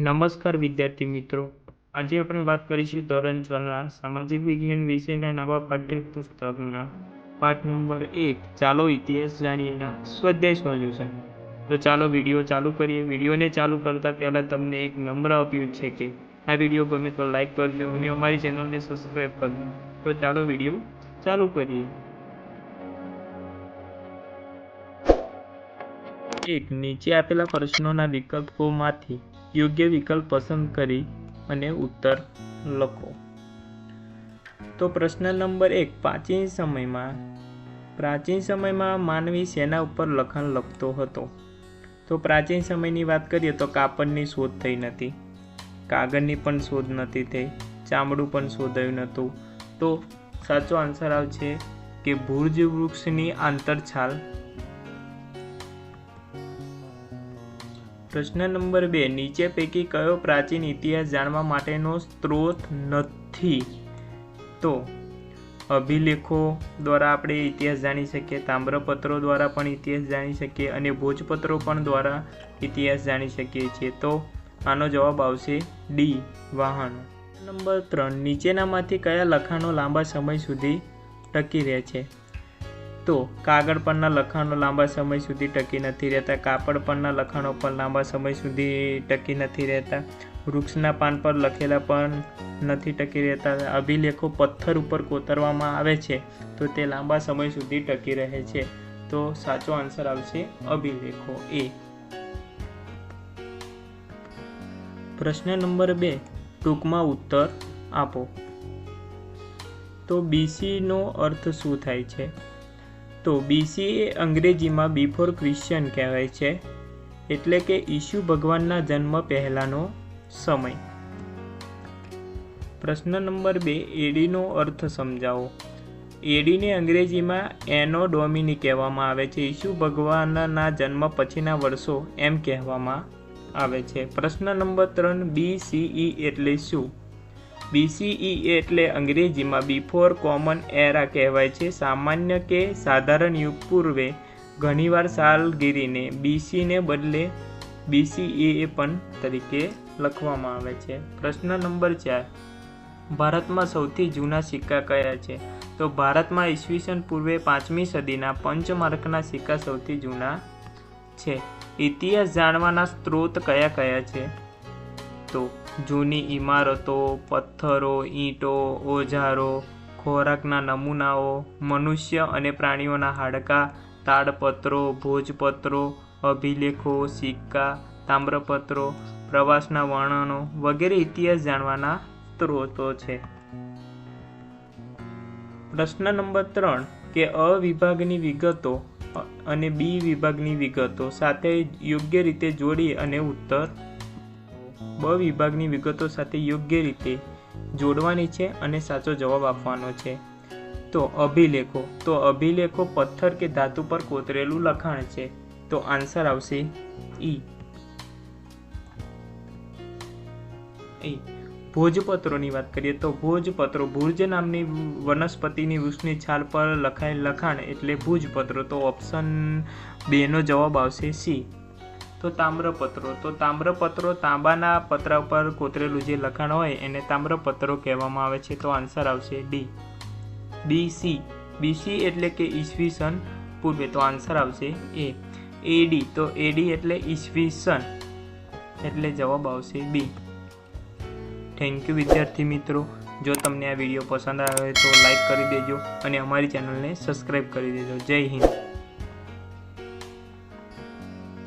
નમસ્કાર વિદ્યાર્થી મિત્રો, આજે આપણે વાત કરીશું ધોરણ 4 સામાજિક વિજ્ઞાન વિષયના નવા પાઠ્યપુસ્તકના પાઠ નંબર 1 ચાલો ઇતિહાસ જાણીએના સ્વાધ્યાય સોલ્યુશન। તો ચાલો વિડીયો ચાલુ કરીએ। વિડીયોને ચાલુ કરતા પહેલા તમને એક નમ્ર અપીલ છે કે આ વિડીયો ગમે તો લાઈક કરજો અને અમારી ચેનલને સબસ્ક્રાઈબ કરજો। તો ચાલો વિડીયો ચાલુ કરીએ। એક નીચે આપેલા પ્રશ્નોના વિકલ્પોમાંથી યોગ્ય વિકલ્પ પસંદ કરી અને ઉત્તર લખો। તો પ્રશ્ન નંબર 1, પ્રાચીન સમયમાં માનવી શેના ઉપર લખાણ લખતો હતો? તો પ્રાચીન સમયની વાત કરીએ તો કાપડની શોધ થઈ નથી, કાગળની પણ શોધ નથી થઈ, ચામડું પણ શોધાયું નહોતું। તો સાચો આન્સર આવશે કે ભુર્જ વૃક્ષની આંતરછાલ। પ્રશ્ન નંબર 2, નીચે પૈકી કયો પ્રાચીન ઇતિહાસ જાણવા માટેનો સ્ત્રોત નથી? તો અભિલેખો દ્વારા આપણે ઇતિહાસ જાણી શકીએ, તામ્રપત્રો દ્વારા પણ ઇતિહાસ જાણી શકીએ અને ભોજપત્રો પણ દ્વારા ઇતિહાસ જાણી શકીએ છીએ। તો આનો જવાબ આવશે ડી, વાહનો। નંબર 3, નીચેનામાંથી કયા લખાણો લાંબા સમય સુધી ટકી રહે છે? તો કાગળ પરના લખાણો લાંબા સમય સુધી ટકી નથી રહેતા, કાપડ પરના લખાણો પણ લાંબા સમય સુધી ટકી નથી રહેતા, વૃક્ષના પાન પર લખેલા પણ નથી ટકી રહેતા, અભિલેખો પથ્થર ઉપર કોતરવામાં આવે છે તો તે લાંબા સમય સુધી ટકી રહે છે। તો સાચો આન્સર આવશે અભિલેખો, એ। પ્રશ્ન નંબર 2, ટૂંકમાં ઉત્તર આપો। તો બીસી નો અર્થ શું થાય છે? તો બીસી એ અંગ્રેજીમાં બિફોર ક્રિશ્ચિયન કહેવાય છે, એટલે કે ઈસુ ભગવાનના જન્મ પહેલાંનો સમય। પ્રશ્ન નંબર 2, એડીનો અર્થ સમજાવો। એડીને અંગ્રેજીમાં એનો ડોમિની કહેવામાં આવે છે, ઈસુ ભગવાનના જન્મ પછીના વર્ષો એમ કહેવામાં આવે છે। પ્રશ્ન નંબર 3, BCE એટલે શું? BCE એટલે અંગ્રેજીમાં બિફોર કોમન એરા કહેવાય છે, સામાન્ય કે સાધારણ યુગ પૂર્વે। ઘણીવાર સાલગીરીને BCને બદલે BCE પણ તરીકે લખવામાં આવે છે। પ્રશ્ન નંબર 4, ભારતમાં સૌથી જૂના સિક્કા કયા છે? તો ભારતમાં ઈસવીસન પૂર્વે 5મી સદીના પંચમાર્કના સિક્કા સૌથી જૂના છે। ઇતિહાસ જાણવાના સ્ત્રોત કયા કયા છે? તો જૂની ઇમારતો, પથ્થરો, ઈંટો, ઓજારો, ખોરાકના નમૂનાઓ, મનુષ્ય અને પ્રાણીઓના હાડકાં, તાડપત્રો, ભોજપત્રો, અભિલેખો, સિક્કા, તામ્રપત્રો, પ્રવાસના વર્ણનો વગેરે ઇતિહાસ જાણવાના સ્ત્રોતો છે। પ્રશ્ન નંબર 3, કે અ વિભાગની વિગતો અને બી વિભાગની વિગતો સાથે યોગ્ય રીતે જોડી અને ઉત્તર બ વિભાગની વિગતો સાથે યોગ્ય રીતે જોડવાની છે અને સાચો જવાબ આપવાનો છે। તો અભિલેખો પથ્થર કે ધાતુ પર કોતરેલું લખાણ છે, તો આન્સર આવશે ઈ। ભોજપત્રોની વાત કરીએ તો ભોજપત્રો ભુર્જ નામની વનસ્પતિની વૃક્ષની છાલ પર લખાયેલ લખાણ એટલે ભુજપત્રો, તો ઓપ્શન 2 નો જવાબ આવશે સી। તો તામ્રપત્રો તાંબાના પતરા ઉપર કોતરેલું જે લખાણ હોય એને તામ્રપત્રો કહેવામાં આવે છે, તો આન્સર આવશે ડી। BC એટલે કે ઈસવીસન પૂર્વે, તો આન્સર આવશે એ। એડી એટલે ઈસવીસન, એટલે જવાબ આવશે બી। થેન્ક યુ વિદ્યાર્થી મિત્રો, જો તમને આ વિડીયો પસંદ આવે તો લાઈક કરી દેજો અને અમારી ચેનલને સબસ્ક્રાઈબ કરી દેજો। જય હિન્દ।